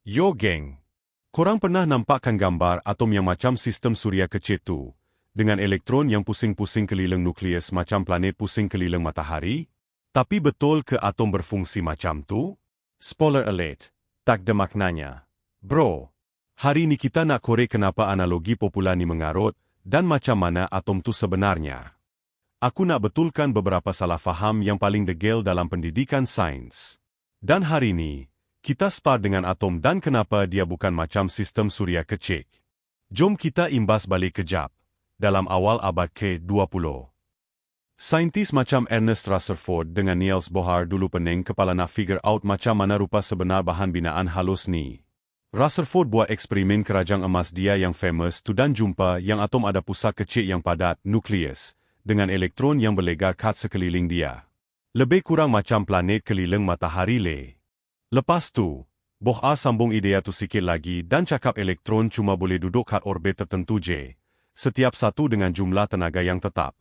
Yo geng, korang pernah nampakkan gambar atom yang macam sistem suria kecil tu, dengan elektron yang pusing-pusing keliling nukleus macam planet pusing keliling matahari? Tapi betul ke atom berfungsi macam tu? Spoiler alert, tak ada maknanya. Bro, hari ni kita nak korek kenapa analogi popular ni mengarut dan macam mana atom tu sebenarnya. Aku nak betulkan beberapa salah faham yang paling degil dalam pendidikan sains. Dan hari ni, kita spar dengan atom dan kenapa dia bukan macam sistem suria kecil. Jom kita imbas balik kejap, dalam awal abad ke-20. Saintis macam Ernest Rutherford dengan Niels Bohr dulu pening kepala nak figure out macam mana rupa sebenar bahan binaan halus ni. Rutherford buat eksperimen kerajang emas dia yang famous tu dan jumpa yang atom ada pusat kecil yang padat, nukleus, dengan elektron yang berlegar kat sekeliling dia. Lebih kurang macam planet keliling matahari le. Lepas tu, Bohr sambung idea tu sikit lagi dan cakap elektron cuma boleh duduk kat orbit tertentu je, setiap satu dengan jumlah tenaga yang tetap.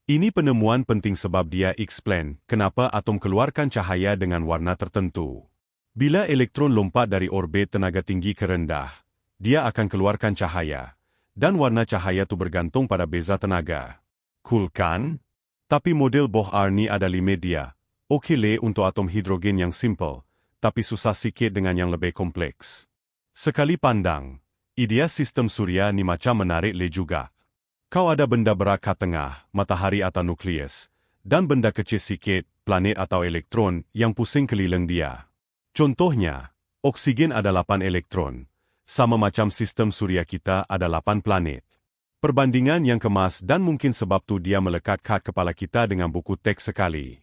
Ini penemuan penting sebab dia explain kenapa atom keluarkan cahaya dengan warna tertentu. Bila elektron lompat dari orbit tenaga tinggi ke rendah, dia akan keluarkan cahaya, dan warna cahaya tu bergantung pada beza tenaga. Cool kan? Tapi model Bohr ni ada limit dia. Okey le untuk atom hidrogen yang simple, tapi susah sikit dengan yang lebih kompleks. Sekali pandang, idea sistem suria ni macam menarik le juga. Kau ada benda berat kat tengah, matahari atau nukleus, dan benda kecil sikit, planet atau elektron, yang pusing keliling dia. Contohnya, oksigen ada 8 elektron, sama macam sistem suria kita ada 8 planet. Perbandingan yang kemas dan mungkin sebab tu dia melekat kat kepala kita dengan buku teks sekali.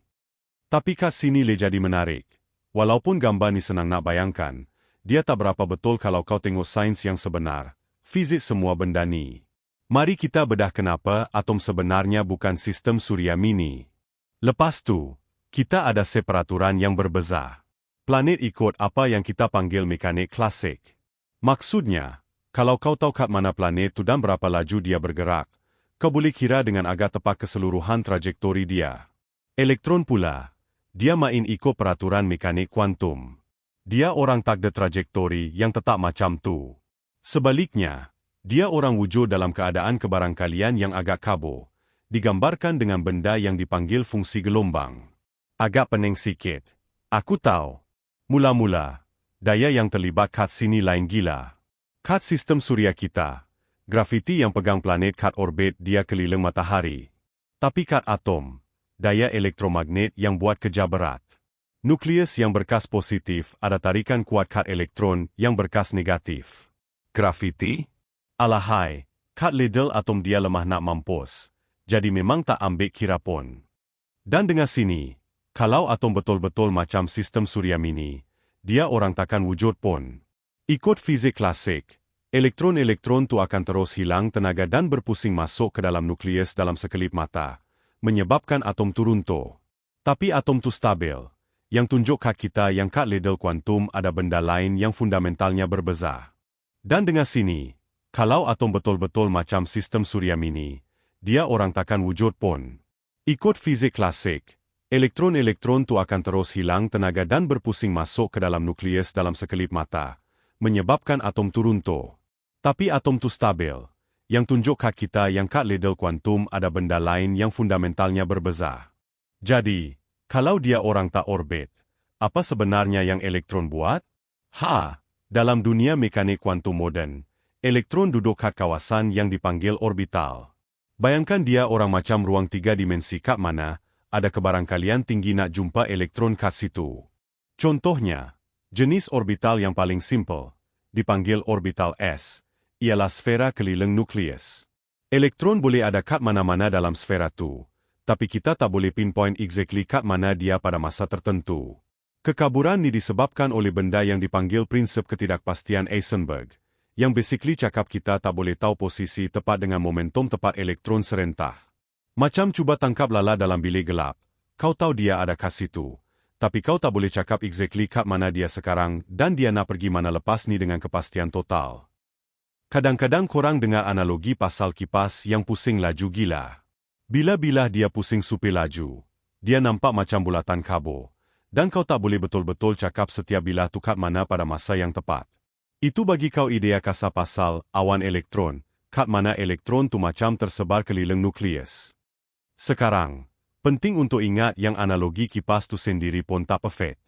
Tapi kat sini le jadi menarik. Walaupun gambar ni senang nak bayangkan, dia tak berapa betul kalau kau tengok sains yang sebenar, fizik semua benda ni. Mari kita bedah kenapa atom sebenarnya bukan sistem suria mini. Lepas tu, kita ada seperaturan yang berbeza. Planet ikut apa yang kita panggil mekanik klasik. Maksudnya, kalau kau tahu kat mana planet tu dan berapa laju dia bergerak, kau boleh kira dengan agak tepat keseluruhan trajektori dia. Elektron pula, dia main ikut peraturan mekanik kuantum. Dia orang tak ada trajektori yang tetap macam tu. Sebaliknya, dia orang wujud dalam keadaan kebarangkalian yang agak kabur, digambarkan dengan benda yang dipanggil fungsi gelombang. Agak pening sikit. Aku tahu. Mula-mula, daya yang terlibat kat sini lain gila. Kat sistem suria kita, grafiti yang pegang planet kat orbit dia keliling matahari. Tapi kat atom, daya elektromagnet yang buat kerja berat. Nukleus yang berkas positif ada tarikan kuat kat elektron yang berkas negatif. Grafiti? Alahai, kat ladle atom dia lemah nak mampus, jadi memang tak ambil kira pun. Dan dengan sini, kalau atom betul-betul macam sistem suria mini, dia orang takkan wujud pun. Ikut fizik klasik, elektron-elektron tu akan terus hilang tenaga dan berpusing masuk ke dalam nukleus dalam sekelip mata, menyebabkan atom tu runtuh. Tapi atom tu stabil, yang tunjuk kat kita yang kat ladle kuantum ada benda lain yang fundamentalnya berbeza. Dan dengan sini, kalau atom betul-betul macam sistem suria mini, dia orang takkan wujud pun. Ikut fizik klasik, elektron-elektron tu akan terus hilang tenaga dan berpusing masuk ke dalam nukleus dalam sekelip mata, menyebabkan atom tu runtuh. Tapi atom tu stabil, yang tunjuk kat kita yang kat ladle kuantum ada benda lain yang fundamentalnya berbeza. Jadi, kalau dia orang tak orbit, apa sebenarnya yang elektron buat? Dalam dunia mekanik kuantum moden, elektron duduk kat kawasan yang dipanggil orbital. Bayangkan dia orang macam ruang 3 dimensi kat mana, ada kebarangkalian tinggi nak jumpa elektron kat situ. Contohnya, jenis orbital yang paling simple, dipanggil orbital S, ialah sfera keliling nukleus. Elektron boleh ada kat mana-mana dalam sfera tu, tapi kita tak boleh pinpoint exactly kat mana dia pada masa tertentu. Kekaburan ni disebabkan oleh benda yang dipanggil prinsip ketidakpastian Heisenberg, yang basically cakap kita tak boleh tahu posisi tepat dengan momentum tepat elektron serentah. Macam cuba tangkap lala dalam bilik gelap, kau tahu dia ada kat situ, tapi kau tak boleh cakap exactly kat mana dia sekarang dan dia nak pergi mana lepas ni dengan kepastian total. Kadang-kadang korang dengar analogi pasal kipas yang pusing laju gila. Bila-bila dia pusing supir laju, dia nampak macam bulatan kabur, dan kau tak boleh betul-betul cakap setiap bilah tu kat mana pada masa yang tepat. Itu bagi kau idea kasar pasal awan elektron, kat mana elektron tu macam tersebar keliling nukleus. Sekarang, penting untuk ingat yang analogi kipas tu sendiri pun tak perfect.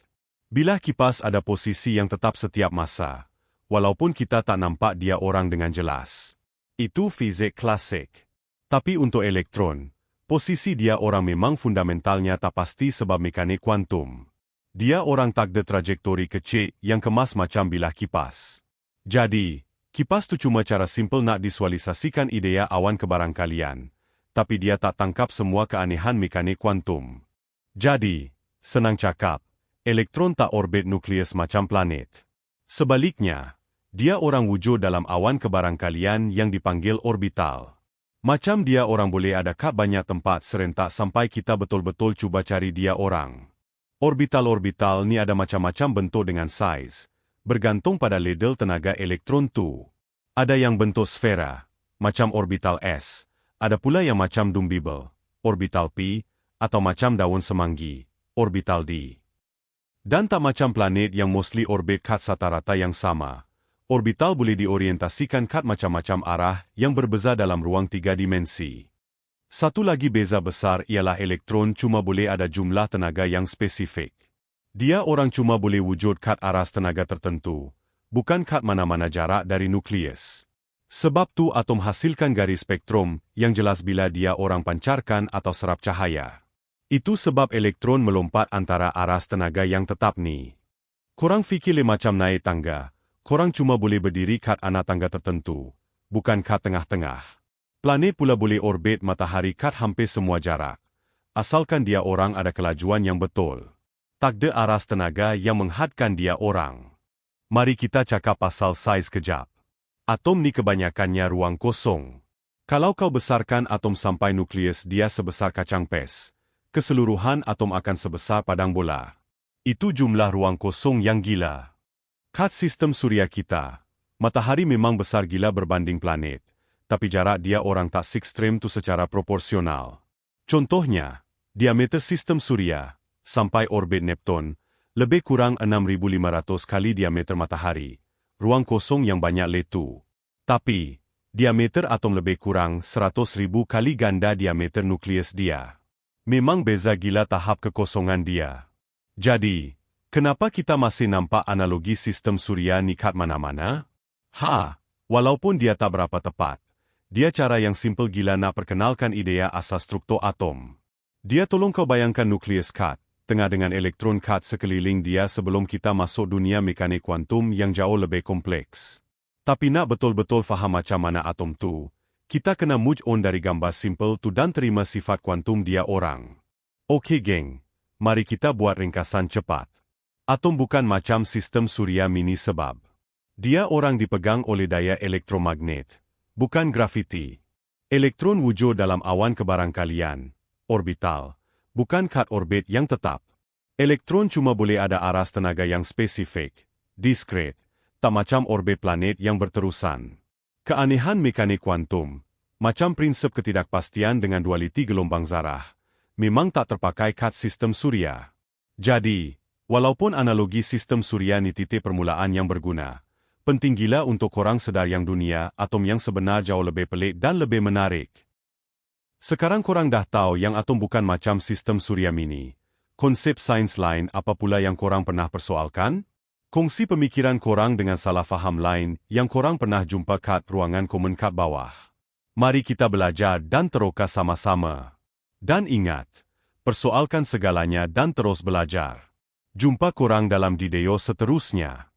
Bilah kipas ada posisi yang tetap setiap masa, walaupun kita tak nampak dia orang dengan jelas. Itu fizik klasik. Tapi untuk elektron, posisi dia orang memang fundamentalnya tak pasti sebab mekanik kuantum. Dia orang tak ada trajektori kecil yang kemas macam bilah kipas. Jadi, kipas tu cuma cara simple nak visualisasikan idea awan kebarangkalian, tapi dia tak tangkap semua keanehan mekanik kuantum. Jadi, senang cakap, elektron tak orbit nukleus macam planet. Sebaliknya, dia orang wujud dalam awan kebarangkalian yang dipanggil orbital. Macam dia orang boleh ada kat banyak tempat serentak sampai kita betul-betul cuba cari dia orang. Orbital-orbital ni ada macam-macam bentuk dengan saiz, bergantung pada ladle tenaga elektron tu. Ada yang bentuk sfera, macam orbital S, ada pula yang macam dumbbell, orbital P, atau macam daun semanggi, orbital D. Dan tak macam planet yang mostly orbit kat satu rata yang sama. Orbital boleh diorientasikan kat macam-macam arah yang berbeza dalam ruang 3 dimensi. Satu lagi beza besar ialah elektron cuma boleh ada jumlah tenaga yang spesifik. Dia orang cuma boleh wujud kat aras tenaga tertentu, bukan kat mana-mana jarak dari nukleus. Sebab tu atom hasilkan garis spektrum yang jelas bila dia orang pancarkan atau serap cahaya. Itu sebab elektron melompat antara aras tenaga yang tetap ni. Korang fikir macam naik tangga, korang cuma boleh berdiri kat anak tangga tertentu, bukan kat tengah-tengah. Planet pula boleh orbit matahari kat hampir semua jarak, asalkan dia orang ada kelajuan yang betul. Tak ada aras tenaga yang menghadkan dia orang. Mari kita cakap pasal saiz kejap. Atom ni kebanyakannya ruang kosong. Kalau kau besarkan atom sampai nukleus dia sebesar kacang pes, keseluruhan atom akan sebesar padang bola. Itu jumlah ruang kosong yang gila. Kat sistem suria kita, matahari memang besar gila berbanding planet, tapi jarak dia orang tak ekstrem tu secara proporsional. Contohnya, diameter sistem suria, sampai orbit Neptun, lebih kurang 6,500 kali diameter matahari, ruang kosong yang banyak letu. Tapi, diameter atom lebih kurang 100,000 kali ganda diameter nukleus dia. Memang beza gila tahap kekosongan dia. Jadi, kenapa kita masih nampak analogi sistem suria ni kat mana-mana? Walaupun dia tak berapa tepat, dia cara yang simple gila nak perkenalkan idea asas struktur atom. Dia tolong kau bayangkan nukleus kat, tengah dengan elektron kat sekeliling dia sebelum kita masuk dunia mekanik kuantum yang jauh lebih kompleks. Tapi nak betul-betul faham macam mana atom tu, kita kena move on dari gambar simple tu dan terima sifat kuantum dia orang. Okey geng, mari kita buat ringkasan cepat. Atom bukan macam sistem suria mini sebab dia orang dipegang oleh daya elektromagnet, bukan grafiti. Elektron wujud dalam awan kebarangkalian, orbital, bukan kat orbit yang tetap. Elektron cuma boleh ada aras tenaga yang spesifik, diskret, tak macam orbit planet yang berterusan. Keanehan mekanik kuantum, macam prinsip ketidakpastian dengan dualiti gelombang zarah, memang tak terpakai kat sistem suria. Jadi, walaupun analogi sistem suria ni titik permulaan yang berguna, penting gila untuk korang sedar yang dunia atom yang sebenar jauh lebih pelik dan lebih menarik. Sekarang korang dah tahu yang atom bukan macam sistem suria mini. Konsep sains lain apa pula yang korang pernah persoalkan? Kongsi pemikiran korang dengan salah faham lain yang korang pernah jumpa kat ruangan komen kat bawah. Mari kita belajar dan teroka sama-sama. Dan ingat, persoalkan segalanya dan terus belajar. Jumpa korang dalam video seterusnya.